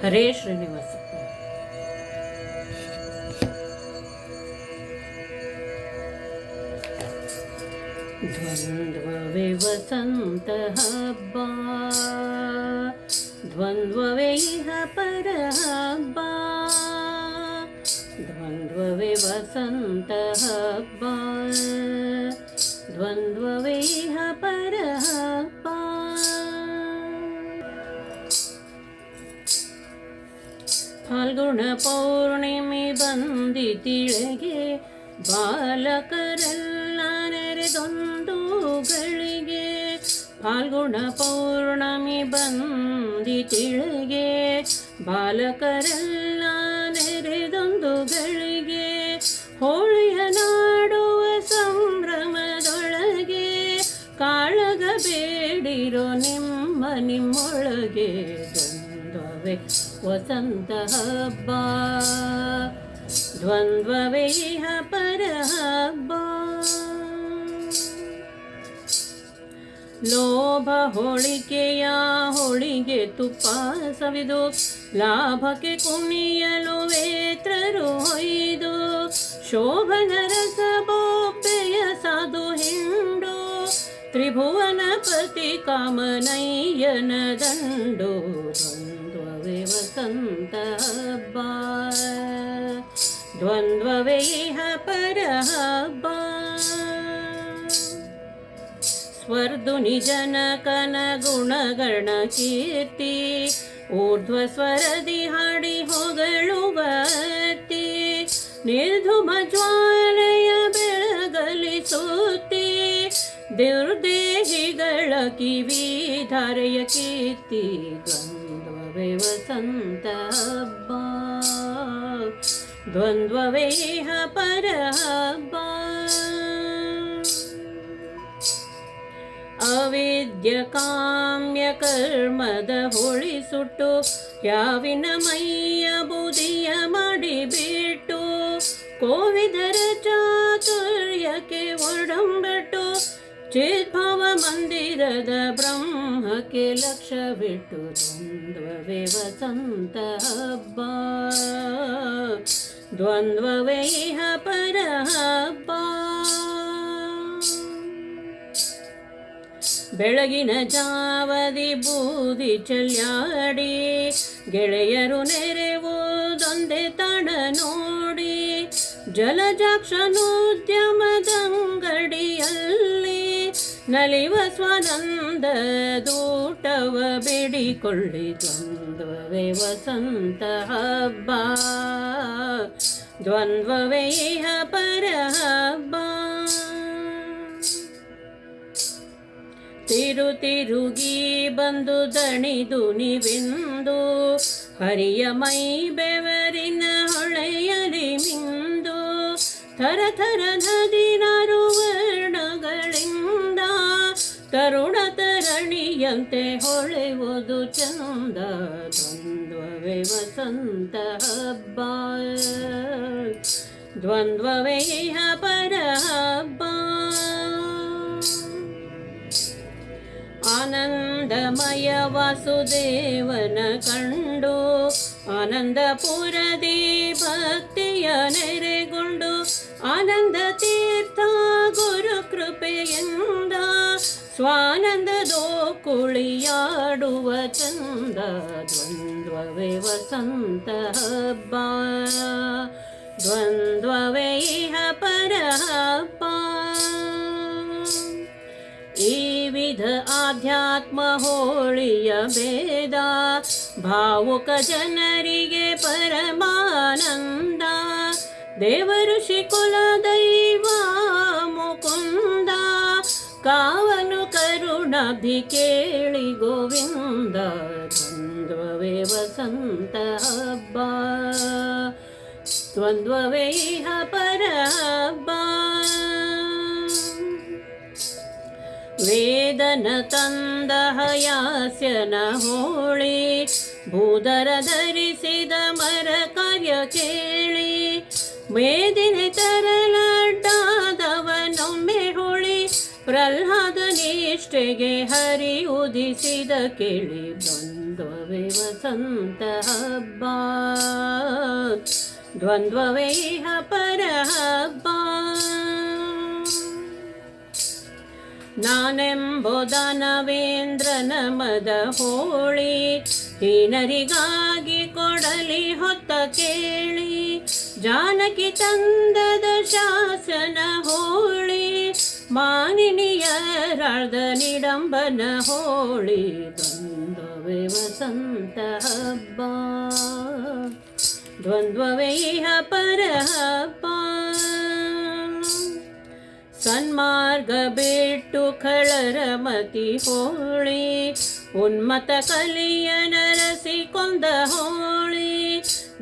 ಹರೇ ಶ್ರೀನಿವಾಸ. ದ್ವಂದ್ವವೇ ವಸಂತ ಹಬ್ಬ, ದ್ವಂದ್ವವೇ ಇಹ ಪರ ಹಬ್ಬ, ದ್ವಂದ್ವವೇ ವಸಂತ ಹಬ್ಬ, ದ್ವಂದ್ವವೇ ಇಹ ಪರ ಹಬ್ಬ. ಫಾಲ್ಗುಣ ಪೌರ್ಣಿಮೆ ಬಂದಿತಿಳೆಗೆ, ಬಾಲಕರೆಲ್ಲ ನೆರೆದೊಂದು ಗಳಿಗೆ. ಫಾಲ್ಗುಣ ಪೌರ್ಣಮಿ ಬಂದಿತಿಳೆಗೆ, ಬಾಲಕರೆಲ್ಲ ನೆರೆದೊಂದು ಗಳಿಗೆ. ಹೋಳಿಯ ನಾಡುವ ಸಂಭ್ರಮದೊಳಗೆ, ಕಾಳಗ ಬೇಡಿರೋ ನಿಮ್ಮೊಳಗೆ. ದ್ವಂದ್ವವೇ ವಸಂತ ಹಬ್ಬ, ದ್ವಂದ್ವವೇ ಇಹ ಪರ ಹಬ್ಬ. ಲೋಭ ಹೋಳಿಕೆಯ ಹೋಳಿಗೆ ತುಪ್ಪ ಸವಿದು, ಲಾಭಕ್ಕೆ ಕುಣಿಯಲು ವೇತ್ರರು ಹೊಯ್ದು. ಶೋಭನ ರಸ ಬೋಪೆಯ ಸಾಧು ಹಿಂಡು, ತ್ರಿಭುವನಪತಿ ಕಾಮನಯ್ಯನ ದಂಡು. ದ್ವಂದ್ವವೇ ವಸಂತ ಹಬ್ಬ, ದ್ವಂದ್ವವೇ ಇಹ ಪರ ಹಬ್ಬ. ಸ್ವರ್ಧುನಿ ಜನಕನ ಗುಣಗಣ ಕೀರ್ತಿ, ಊರ್ಧ್ವ ಸ್ವರದಿ ಹಾಡಿ ಹೊಗಳುವರ್ತಿ. ನಿರ್ಧುಮ ಜ್ವಾಲೆಯ ಬೆಳಗಲಿಸುತ್ತಿ, ದುರ್ದೇಹಿಗಳ ಕಿವಿಧಾರೆಯ ಕೀರ್ತಿ. ದ್ವಂದ್ವವೇ ವಸಂತ ಹಬ್ಬ, ದ್ವಂದ್ವವೇ ಇಹ ಪರ ಹಬ್ಬ. ಅವಿದ್ಯ ಕಾಮ್ಯ ಕರ್ಮದ ಹೊಳಿ ಸುಟ್ಟು, ಯಾವಿನ ಮೈಯ ಬುದಿಯ ಮಾಡಿಬಿಟ್ಟು. ಕೋವಿದರ ಚಾತುರ್ಯಕ್ಕೆ ಒಡಂಬಟ್ಟು, ಚಿದ್ಭವ ಮಂದಿರದ ಬ್ರಹ್ಮಕ್ಕೆ ಲಕ್ಷ್ಯವಿಟ್ಟು. ದ್ವಂದ್ವವೇ ವಸಂತ ಹಬ್ಬ, ದ್ವಂದ್ವವೇ ಇಹ ಪರ ಹಬ್ಬ. ಬೆಳಗಿನ ಜಾವದಿ ಬೂದಿ ಚೆಲ್ಲಾಡಿ, ಗೆಳೆಯರು ನೆರೆವುದೊಂದೇ ತಡ ನೋಡಿ. ಜಲಜಾಕ್ಷನೋದ್ಯಮದಂಗಡಿಯಲ್ಲಿ, ನಲಿವ ಸ್ವನಂದ ದೂಟವ ಬೇಡಿಕೊಳ್ಳಿ. ದ್ವಂದ್ವವೇ ವಸಂತ ಹಬ್ಬ, ದ್ವಂದ್ವವೇ ಇಹ ಪರ ಹಬ್ಬ. ತಿರುಗಿ ಬಂದು ದಣಿದು ನಿವೆಂದು, ಹರಿಯ ಮೈ ಬೆವರಿನ ಹೊಳೆಯಲಿ ಮಿಂದು. ಥರ ಥರ ನದಿನಾರು ವರ್ಣಗಳಿಂದ, ತರುಣ ತರಣಿಯಂತೆ ಹೊಳೆವುದು ಚಂದ. ದ್ವಂದ್ವವೇ ವಸಂತ ಹಬ್ಬ, ದ್ವಂದ್ವವೇ ಇಹ ಪರ ಹಬ್ಬ. ಆನಂದಮಯ ವಾಸುದೇವನ ಕಂಡು, ಆನಂದಪುರದಿ ಭಕ್ತಿಯ ನೆರೆಗೊಂಡು. ಆನಂದ ತೀರ್ಥ ಗುರು ಕೃಪೆಯಿಂದ, ಸ್ವಾನಂದದೋ ಕುಳಿಯಾಡುವ ಚಂದ. ದ್ವಂದ್ವವೇ ವಸಂತ ಹಬ್ಬ, ದ್ವಂದ್ವವೇ ಇಹ ಪರ ಹಬ್ಬ. ಈ ವಿಧ ಆಧ್ಯಾತ್ಮ ಹೋಳಿಯ ಭೇದ, ಭಾವುಕ ಜನರಿಗೆ ಪರಮಾನಂದ. ದೇವಋಷಿ ಕುಲ ದೈವ ಮುಕುಂದ, ಕಾವನು ಕರುಣಾಬ್ಧಿ ಕೇಳಿ ಗೋವಿಂದ. ದ್ವಂದ್ವವೇ ವಸಂತ ಹಬ್ಬ, ದ್ವಂದ್ವವೇ ಇಹ ಪರ ಹಬ್ಬ. ವೇದನ ತಂದ ಹಯಾಸ್ಯನ ಹೋಳಿ, ಭೂಧರ ಧರಿಸಿದ ಮರ ಕಾರ್ಯ ಕೇಳಿ. ಮೇದಿನ ತರಲಡ್ಡಾದವನೊಮ್ಮೆ ಹೊಳಿ, ಪ್ರಹ್ಲಾದ ನಿಷ್ಠೆಗೆ ಹರಿ ಉದಿಸಿದ ಕೇಳಿ ದ್ವಂದ್ವವೇ ವಸಂತ ಹಬ್ಬ ದ್ವಂದ್ವವೇ ಇಹ ಪರ ಹಬ್ಬ ನಾನೆಂಬುದನವೇಂದ್ರನ ಮದ ಹೋಳಿ ಹೀನರಿಗಾಗಿ ಕೊಡಲಿ ಹೊತ್ತ ಕೇಳಿ ಜಾನಕಿ ತಂದದ ಶಾಸನ ಹೋಳಿ ಮಾನಿನಿಯರಾದ ನಿಡಂಬನ ಹೋಳಿ ದ್ವಂದ್ವವೇ ವಸಂತ ಹಬ್ಬ ದ್ವಂದ್ವವೇ ಇಹ ಪರ ಹಬ್ಬ ಸನ್ಮಾರ್ಗ ಬಿಟ್ಟು ಖಳರ ಮತಿ ಹೋಳಿ ಉನ್ಮತ ಕಲಿಯ ನರಸಿ ಕೊಂದ ಹೋಳಿ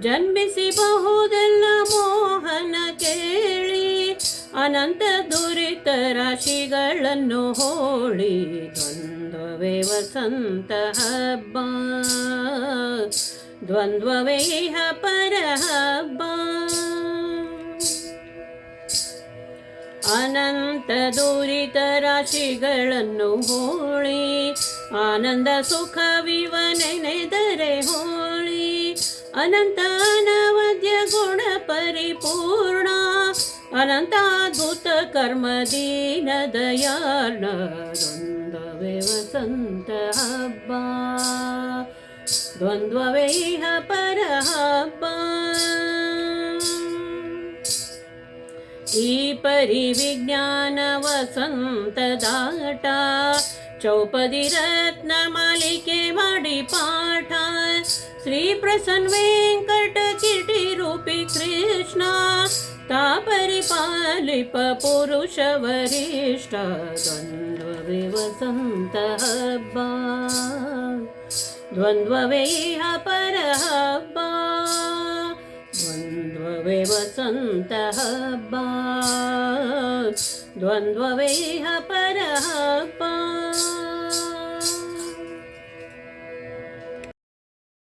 ಜನ್ಮಿಸಿಬಹುದೆಲ್ಲ ಮೋಹನ ಕೇಳಿ ಅನಂತ ದುರಿತ ರಾಶಿಗಳನ್ನು ಹೋಳಿ ದ್ವಂದ್ವವೇ ವಸಂತ ಹಬ್ಬ ದ್ವಂದ್ವವೇ ಇಹ ಪರ ಹಬ್ಬ ಅನಂತ ದುರಿತ ರಾಶಿಗಳನ್ನು ಹೋಳಿ ಆನಂದ ಸುಖವಿವ ನೆನೆದರೆ ಹೋಳಿ ಅನಂತ ಅನವದ್ಯ ಗುಣ ಪರಿಪೂರ್ಣ ಅನಂತಾದ್ಭುತ ಕರ್ಮ ದೀನ ದಯಾರ್ಣ ದ್ವಂದ್ವವೇ ವಸಂತ ಹಬ್ಬ ದ್ವಂದ್ವವೇ ಇಹ ಪರ ಹಬ್ಬ ಈ ಪರಿ ವಿಜ್ಞಾನ ವಸಂತದಾಟ ಚೌಪದಿ ರತ್ನ ಮಾಲಿಕೆ ಮಾಡಿ ಪಾಠ ಶ್ರೀ ಪ್ರಸನ್ನ ವೆಂಕಟ ಕಿಟಿ ರೂಪಿ ಕೃಷ್ಣ ತಾ ಪರಿಪಾಲಿಪ ಪುರುಷ ವರಿಷ್ಠ ದ್ವಂದ್ವವೇ ವಸಂತ ಹಬ್ಬ ದ್ವಂದ್ವವೇ ಇಹ ಪರ ಹಬ್ಬ ದ್ವಂದ್ವವೇ ವಸಂತ ಹಬ್ಬ ದ್ವಂದ್ವವೇ ಇಹ ಪರ ಹಬ್ಬ